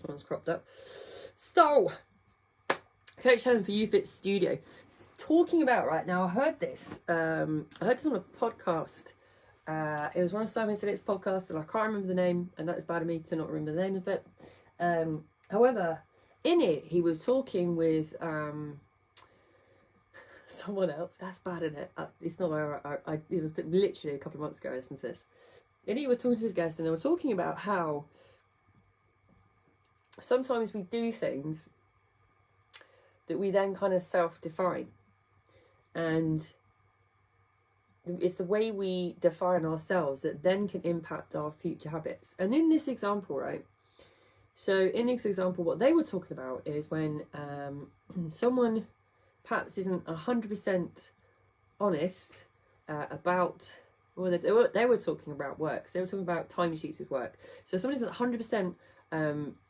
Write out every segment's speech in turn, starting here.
one's cropped up. So, Coach Helen for YouFit Studio, talking about right now. I heard this on a podcast. It was one of Simon Sinek's podcasts, and I can't remember the name, and that is bad of me to not remember the name of it. However, in it, he was talking with someone else. That's bad, isn't it? It's not. It was literally a couple of months ago I listened to this. And he was talking to his guest, and they were talking about how sometimes we do things that we then kind of self-define, and it's the way we define ourselves that then can impact our future habits. And in this example, right, so in this example, what they were talking about is when someone perhaps isn't 100% honest about, well, they were talking about work. So they were talking about timesheets of work. So if someone isn't 100%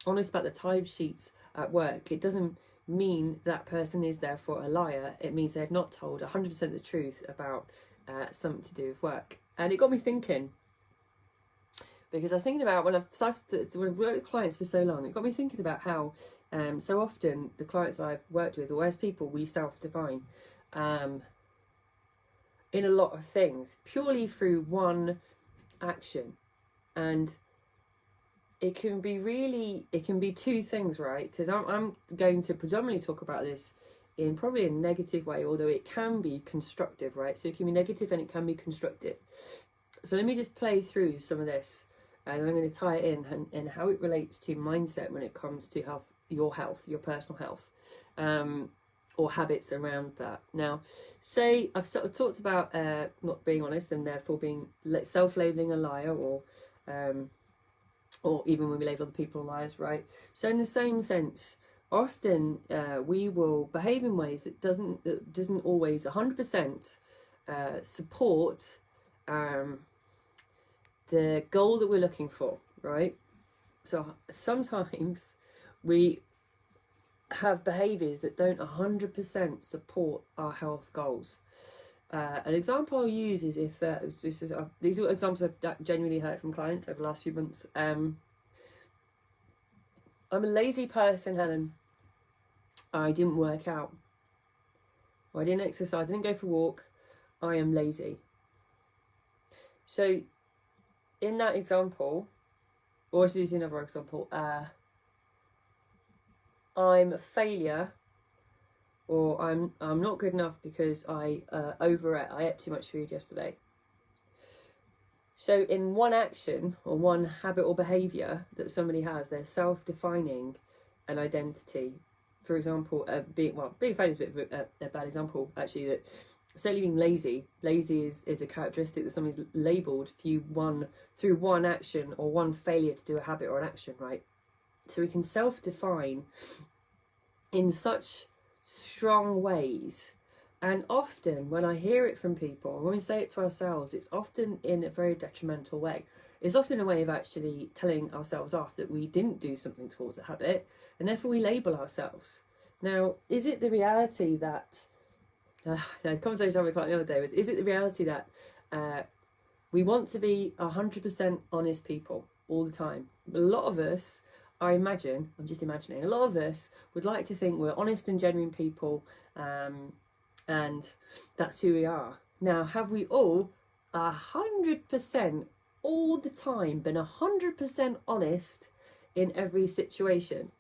honest about the timesheets at work, it doesn't mean that person is therefore a liar. It means they've not told 100% the truth about something to do with work. And it got me thinking, because I was thinking about when I've started when I've worked with clients for so long, it got me thinking about how so often the clients I've worked with, or as people, we self-define in a lot of things purely through one action. And it can be two things, right? Because I'm going to predominantly talk about this in probably a negative way, although it can be constructive, right? So it can be negative and it can be constructive. So let me just play through some of this, and I'm going to tie it in and how it relates to mindset when it comes to your personal health, or habits around that. Now, say I've sort of talked about not being honest and therefore being self-labeling a liar, or even when we label other people liars, right? So in the same sense, often we will behave in ways that doesn't always 100% support the goal that we're looking for, right? So sometimes we have behaviours that don't 100% support our health goals. An example I'll use is if these are examples I've genuinely heard from clients over the last few months. I'm a lazy person, Helen. I didn't work out. Or I didn't exercise. I didn't go for a walk. I am lazy. So, in that example, or to use another example, I'm a failure, or I'm not good enough because I overate. I ate too much food yesterday. So in one action or one habit or behaviour that somebody has, they're self-defining an identity. For example, being a failure is a bit of a bad example, actually. That certainly being lazy is a characteristic that somebody's labelled through one action or one failure to do a habit or an action, right? So we can self-define in such strong ways. And often when I hear it from people, when we say it to ourselves, it's often in a very detrimental way. It's often a way of actually telling ourselves off that we didn't do something towards a habit, and therefore we label ourselves. Now, is it the reality that, the conversation I had with a client the other day was, is it the reality that we want to be 100% honest people all the time? A lot of us, I'm just imagining, a lot of us would like to think we're honest and genuine people, and that's who we are. Now, have we all 100% all the time been 100% honest in every situation?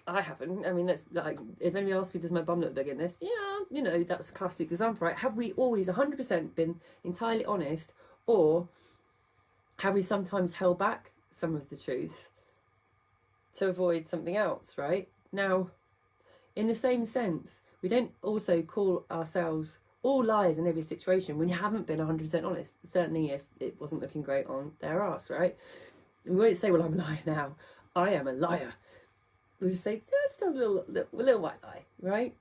I haven't. I mean, that's like, if anybody asks me, does my bum look big in this? Yeah, that's a classic example, right? Have we always 100% been entirely honest, or have we sometimes held back some of the truth to avoid something else, right? Now, in the same sense, we don't also call ourselves all liars in every situation when you haven't been 100% honest. Certainly if it wasn't looking great on their arse, right? We won't say, well, I'm a liar now. I am a liar. We just say, that's still a little white lie, right?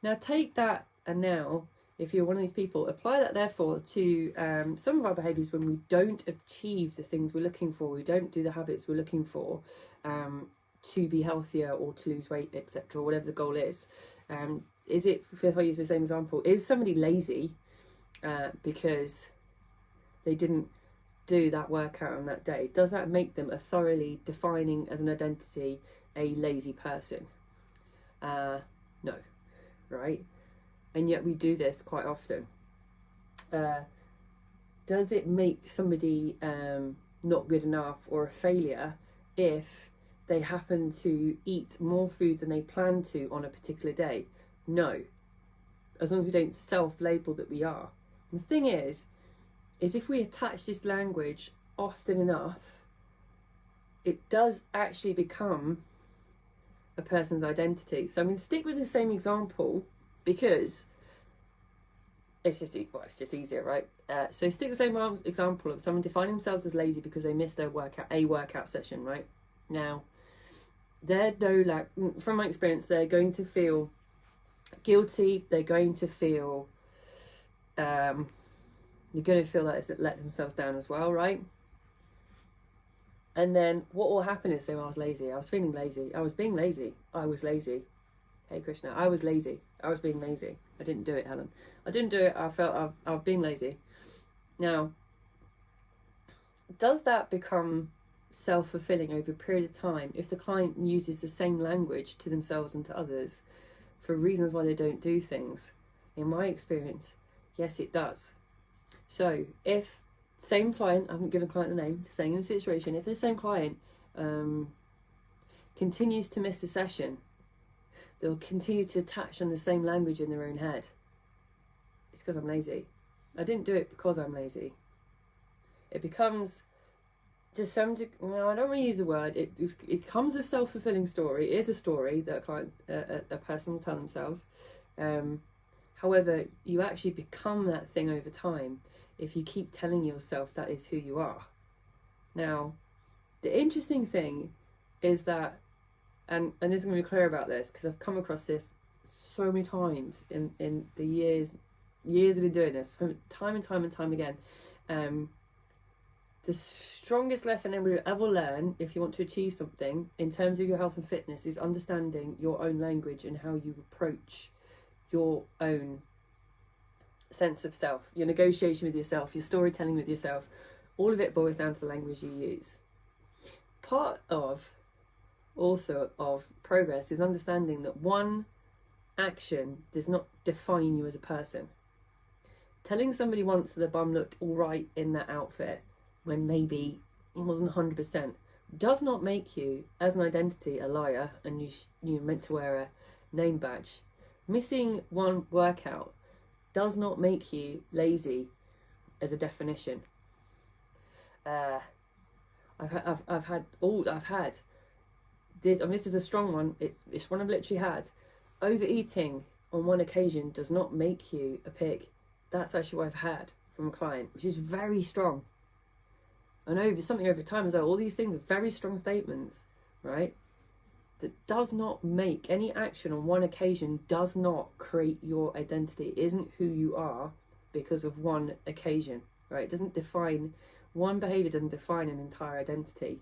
Now take that, and now, if you're one of these people, apply that therefore to some of our behaviours when we don't achieve the things we're looking for, we don't do the habits we're looking for to be healthier or to lose weight, etc., whatever the goal is. Is it, if I use the same example, is somebody lazy because they didn't do that workout on that day, does that make them a thoroughly defining as an identity a lazy person? No, right? And yet we do this quite often. Does it make somebody not good enough or a failure if they happen to eat more food than they plan to on a particular day? No, as long as we don't self-label that we are. And the thing is if we attach this language often enough, it does actually become a person's identity. So I'm going to stick with the same example because it's just easier, right? So stick the same example of someone defining themselves as lazy because they missed their workout session, right? Now, from my experience, they're going to feel guilty. They're going to feel you're going to feel like it's let themselves down as well, right? And then what will happen is, say, well, I was lazy. I was feeling lazy. I was being lazy. I was lazy. Hey, Krishna, I was lazy. I was being lazy. I didn't do it, Helen. I didn't do it. I felt I was being lazy. Now, does that become self-fulfilling over a period of time if the client uses the same language to themselves and to others for reasons why they don't do things? In my experience, yes, it does. So if same client, I haven't given client a name, just saying in the situation, if the same client continues to miss a session, they'll continue to attach on the same language in their own head. It's because I'm lazy. I didn't do it because I'm lazy. It becomes just I don't really use the word. It becomes a self-fulfilling story. It is a story that a person will tell themselves. However, you actually become that thing over time if you keep telling yourself that is who you are. Now, the interesting thing is that, and this is going to be clear about this because I've come across this so many times in the years I've been doing this, time and time again. The strongest lesson anybody will ever learn if you want to achieve something in terms of your health and fitness is understanding your own language and how you approach your own sense of self, your negotiation with yourself, your storytelling with yourself. All of it boils down to the language you use. Part of progress is understanding that one action does not define you as a person. Telling somebody once that the bum looked all right in that outfit when maybe it wasn't 100% does not make you as an identity a liar, and you're meant to wear a name badge. Missing one workout does not make you lazy as a definition. I've had this, and this is a strong one. It's one I've literally had. Overeating on one occasion does not make you a pig. That's actually what I've had from a client, which is very strong. And over time as well, all these things are very strong statements, right? That does not make any action on one occasion, does not create your identity. It isn't who you are because of one occasion, right? It doesn't define, one behaviour doesn't define an entire identity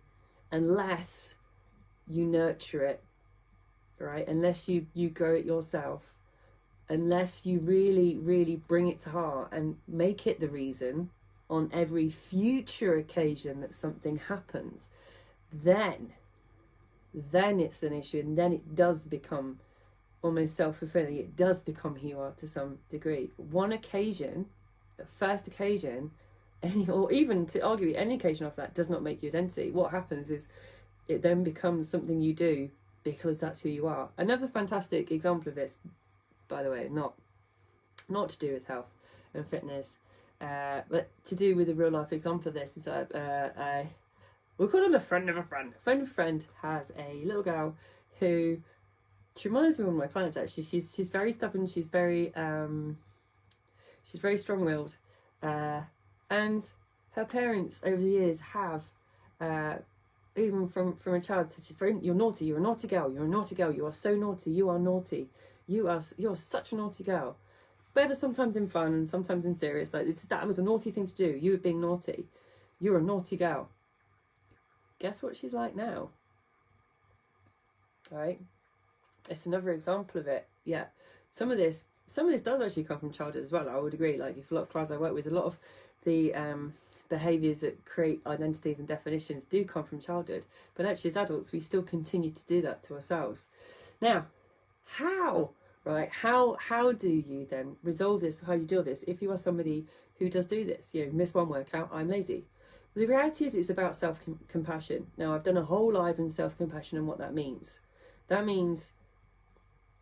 unless you nurture it, right? Unless you grow it yourself, unless you really, really bring it to heart and make it the reason on every future occasion that something happens, then it's an issue, and then it does become almost self-fulfilling. It does become who you are to some degree. One occasion, first occasion, or even to argue any occasion after that, does not make you identity. What happens is it then becomes something you do because that's who you are. Another fantastic example of this, by the way, not to do with health and fitness, but to do with a real life example of this, is we'll call him a friend of a friend. A friend of a friend has a little girl who, she reminds me of one of my clients actually. She's very stubborn. She's very strong-willed, and her parents over the years have, even from a child, said she's very, you're naughty. You're a naughty girl. You're a naughty girl. You are so naughty. You are naughty. You're such a naughty girl. Whether sometimes in fun and sometimes in serious, like that was a naughty thing to do. You were being naughty. You're a naughty girl. Guess what she's like now? Right? It's another example of it. Yeah. Some of this does actually come from childhood as well. I would agree. Like, if a lot of clients I work with, a lot of the behaviours that create identities and definitions do come from childhood, but actually as adults we still continue to do that to ourselves. Now, how? Right? How do you then resolve this? How do you deal with this? If you are somebody who does do this, miss one workout, I'm lazy. The reality is it's about self-compassion. Now, I've done a whole live on self-compassion and what that means. That means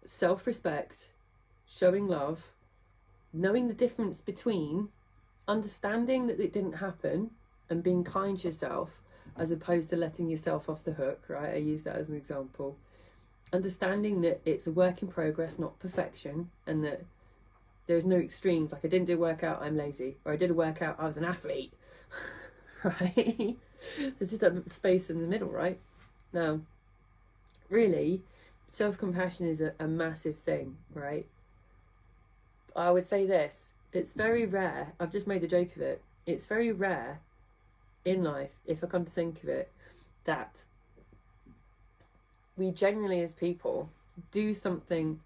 self-respect, showing love, knowing the difference between understanding that it didn't happen and being kind to yourself as opposed to letting yourself off the hook, right? I use that as an example. Understanding that it's a work in progress, not perfection, and that there's no extremes, like I didn't do a workout, I'm lazy, or I did a workout, I was an athlete, right? There's just that space in the middle, right? Now, really, self-compassion is a massive thing, right? I would say this, it's very rare, I've just made a joke of it, it's very rare in life, if I come to think of it, that we generally as people do something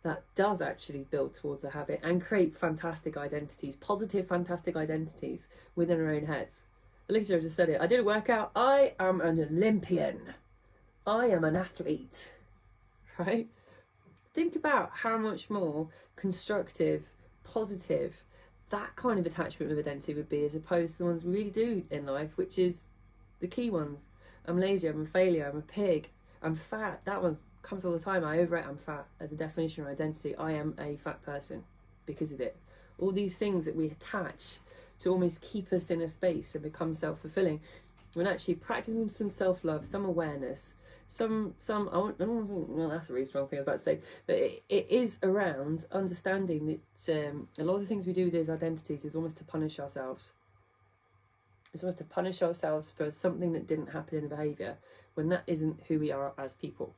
that does actually build towards a habit and create fantastic identities, positive fantastic identities within our own heads. Alicia just said it, I did a workout, I am an Olympian, I am an athlete, right? Think about how much more constructive, positive that kind of attachment with identity would be as opposed to the ones we really do in life, which is the key ones. I'm lazy, I'm a failure, I'm a pig, I'm fat. That one comes all the time. I overeat, I'm fat. As a definition or identity, I am a fat person because of it. All these things that we attach to almost keep us in a space and become self-fulfilling. When actually practicing some self-love, some awareness, well, that's a really strong thing I was about to say, but it is around understanding that a lot of the things we do with those identities is almost to punish ourselves. It's almost to punish ourselves for something that didn't happen in the behaviour when that isn't who we are as people.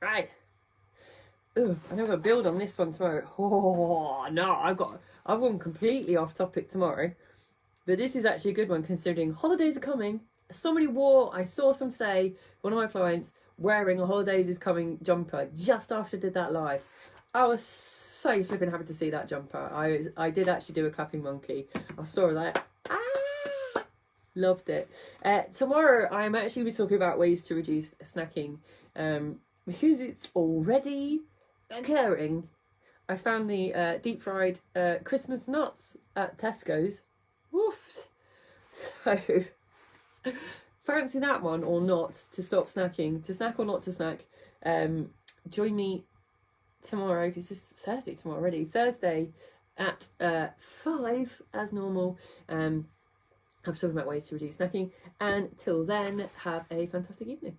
Right. Ugh, I know I'm going to build on this one tomorrow. Oh, no, I've gone completely off topic tomorrow. But this is actually a good one considering holidays are coming. I saw some today, one of my clients wearing a holidays is coming jumper just after I did that live. I was so flipping happy to see that jumper. I did actually do a clapping monkey. I saw that. Loved it. Tomorrow I'm actually going to be talking about ways to reduce snacking because it's already occurring. I found the deep fried Christmas nuts at Tesco's. Woof. So fancy that one or not to stop snacking, to snack or not to snack. Join me tomorrow because it's Thursday tomorrow already. Thursday at 5 as normal. I'm talking about ways to reduce snacking. And till then, have a fantastic evening.